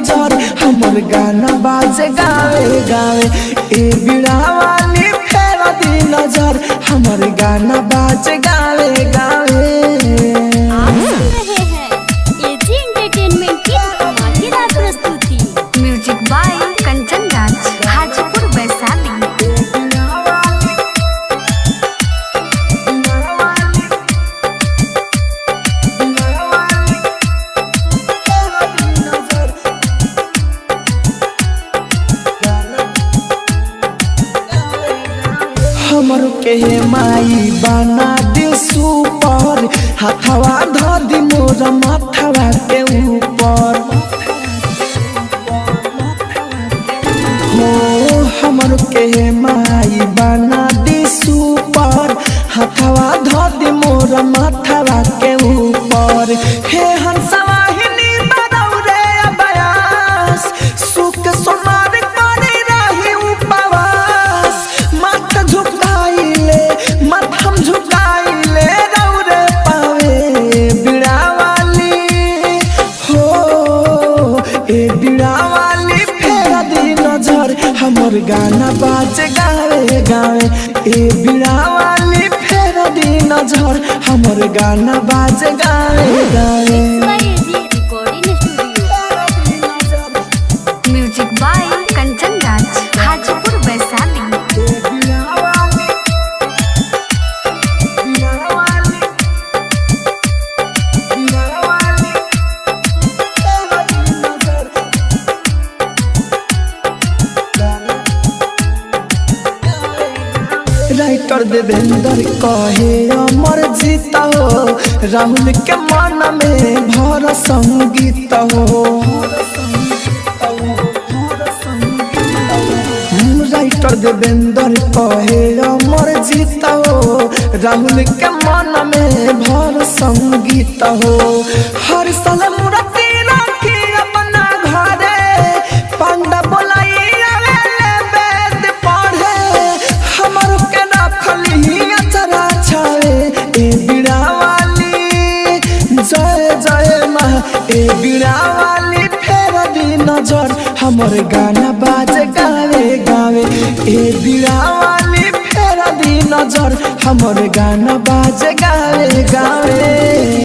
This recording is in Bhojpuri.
नजर हमर गाना बाजे गावे गावे। ए बीड़ा वाली फेर दी नजर हमर गाना बाजे गावे गावे। आप सुन रहे हैं एजी एंटरटेनमेंट की धमाकेदार प्रस्तुति। Music by Kanchan Raj, Hajipur Vaishali. हमर के माई बना दे सुपर, हाथवा ध दी मोर माथवा के ऊपर। हो हमर के माई बना दे सुपर, हाथवा ध दी मोर माथवा के ऊपर। हे हंसवाहिनी बदौरे अबयास, सुख सोनार करे रही उपवास। माथ झुकाइले माथम झुकाइले रौरे पावे बीड़ा वाली। हो ए बीड़ा वाली फेर दी नजर हमर गाना बाजे गावे गावे। ए बीड़ा वाली फेर दी नजर हमर गाना बाजे गावे गावे। एजी recording studio. Music by Kanchan Raj, Hajipur Vaishali. Writer Devendra कहे अमर जीत हो, राहुल के मन में भर संगीत हो। राइटर देवेंद्र कहे अमर जीत हो, राहुल के मन में भर संगीत हो। हर साल मूर्ति रखी अपना घरे, पांडा बोलाई आवेले वेद पढ़े। हमर के रखली अचरा छावे ए बीड़ा वाली। जय जय माँ ए बीड़ा वाली फेर दी नजर हमर गाना बाजे गावे गावे। ए बीड़ा वाली फेर दी नजर हमर गाना बाजे गावे गावे।